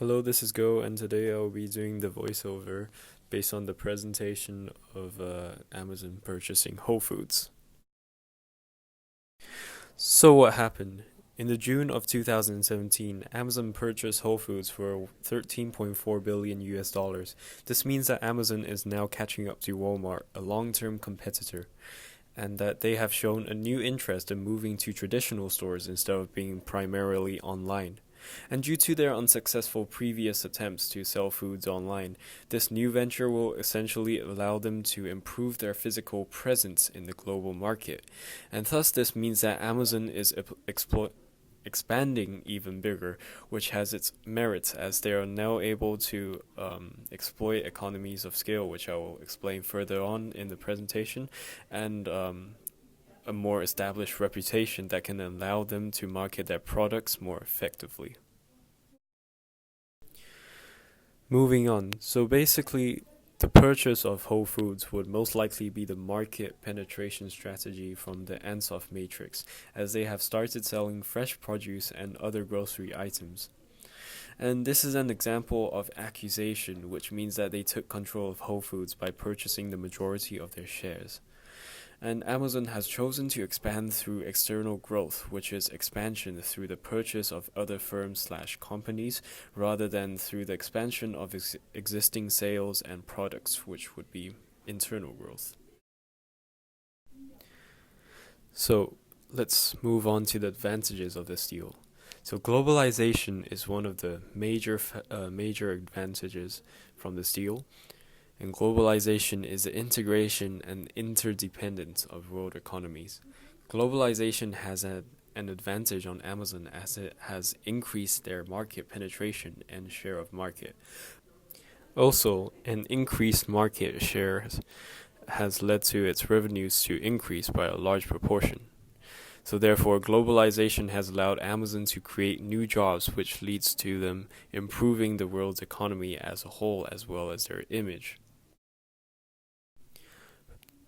Hello, this is Go, and today I'll be doing the voiceover based on the presentation of Amazon purchasing Whole Foods. So, what happened? In the June of 2017, Amazon purchased Whole Foods for 13.4 billion US dollars. This means that Amazon is now catching up to Walmart, a long-term competitor, and that they have shown a new interest in moving to traditional stores instead of being primarily online. And due to their unsuccessful previous attempts to sell foods online, this new venture will essentially allow them to improve their physical presence in the global market. And thus, this means that Amazon is expanding even bigger, which has its merits as they are now able to exploit economies of scale, which I will explain further on in the presentation, and a more established reputation that can allow them to market their products more effectively. Moving on, so basically, the purchase of Whole Foods would most likely be the market penetration strategy from the Ansoff Matrix, as they have started selling fresh produce and other grocery items. And this is an example of accusation, which means that they took control of Whole Foods by purchasing the majority of their shares. And Amazon has chosen to expand through external growth, which is expansion through the purchase of other firms/companies, rather than through the expansion of existing sales and products, which would be internal growth. So let's move on to the advantages of this deal. So globalization is one of the major advantages from this deal. And globalization is the integration and interdependence of world economies. Globalization has an advantage on Amazon as it has increased their market penetration and share of market. Also, an increased market share has led to its revenues to increase by a large proportion. So therefore, globalization has allowed Amazon to create new jobs, which leads to them improving the world's economy as a whole as well as their image.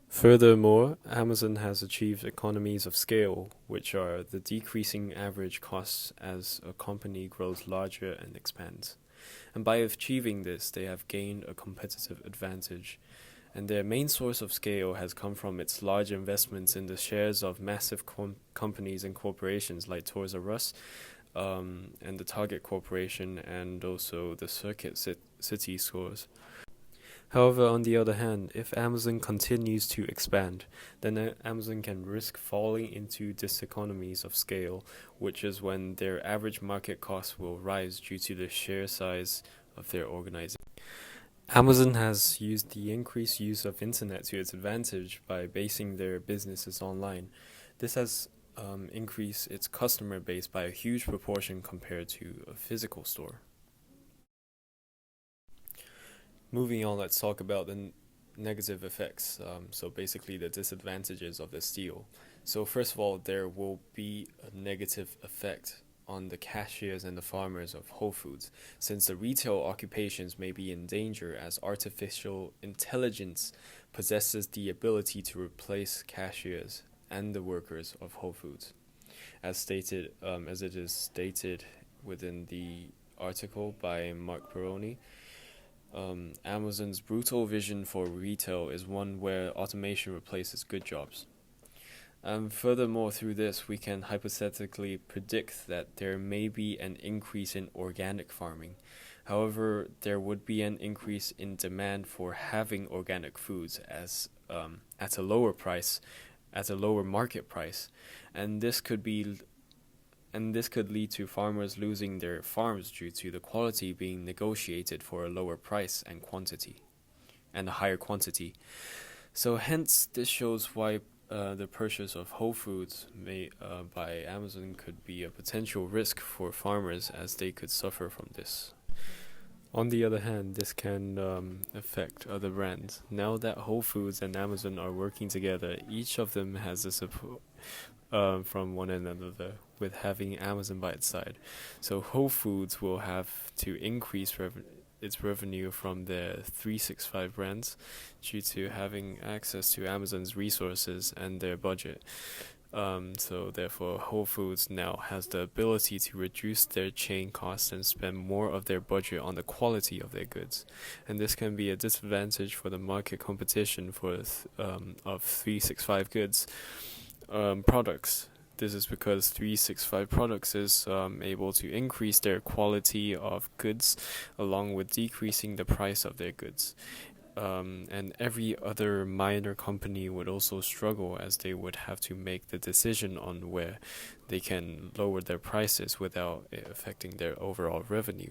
Furthermore, Amazon has achieved economies of scale, which are the decreasing average costs as a company grows larger and expands. And by achieving this, they have gained a competitive advantage. And their main source of scale has come from its large investments in the shares of massive companies and corporations like Toys R Us, and the Target Corporation, and also the Circuit City stores. However, on the other hand, if Amazon continues to expand, then Amazon can risk falling into diseconomies of scale, which is when their average market cost will rise due to the sheer size of their organization. Amazon has used the increased use of internet to its advantage by basing their businesses online. This has increased its customer base by a huge proportion compared to a physical store. Moving on, let's talk about the negative effects. So basically the disadvantages of this deal. So first of all, there will be a negative effect on the cashiers and the farmers of Whole Foods, since the retail occupations may be in danger as artificial intelligence possesses the ability to replace cashiers and the workers of Whole Foods, as it is stated within the article by Mark Peroni. Amazon's brutal vision for retail is one where automation replaces good jobs. Furthermore, through this, we can hypothetically predict that there may be an increase in organic farming. However, there would be an increase in demand for having organic foods as at a lower price, at a lower market price, and this could lead to farmers losing their farms due to the quality being negotiated for a lower price and a higher quantity. So hence, this shows why the purchase of Whole Foods by Amazon could be a potential risk for farmers as they could suffer from this. On the other hand, this can affect other brands. Now that Whole Foods and Amazon are working together, each of them has a support from one another with having Amazon by its side. So Whole Foods will have to increase its revenue from the 365 brands due to having access to Amazon's resources and their budget. So therefore, Whole Foods now has the ability to reduce their chain costs and spend more of their budget on the quality of their goods. And this can be a disadvantage for the market competition of 365 goods products. This is because 365 products is able to increase their quality of goods along with decreasing the price of their goods. And every other minor company would also struggle as they would have to make the decision on where they can lower their prices without it affecting their overall revenue.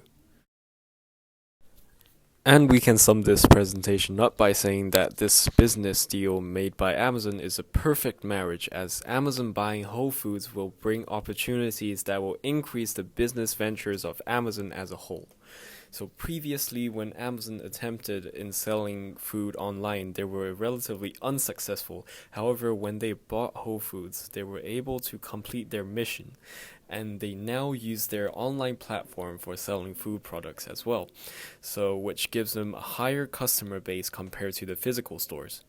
And we can sum this presentation up by saying that this business deal made by Amazon is a perfect marriage, as Amazon buying Whole Foods will bring opportunities that will increase the business ventures of Amazon as a whole. So previously, when Amazon attempted in selling food online, they were relatively unsuccessful. However, when they bought Whole Foods, they were able to complete their mission, and they now use their online platform for selling food products as well. So, which gives them a higher customer base compared to the physical stores.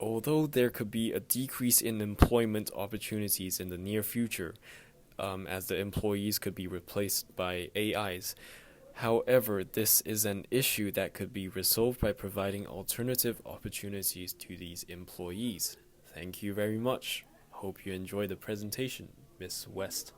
Although there could be a decrease in employment opportunities in the near future, as the employees could be replaced by AIs. However, this is an issue that could be resolved by providing alternative opportunities to these employees. Thank you very much. Hope you enjoyed the presentation, Miss West.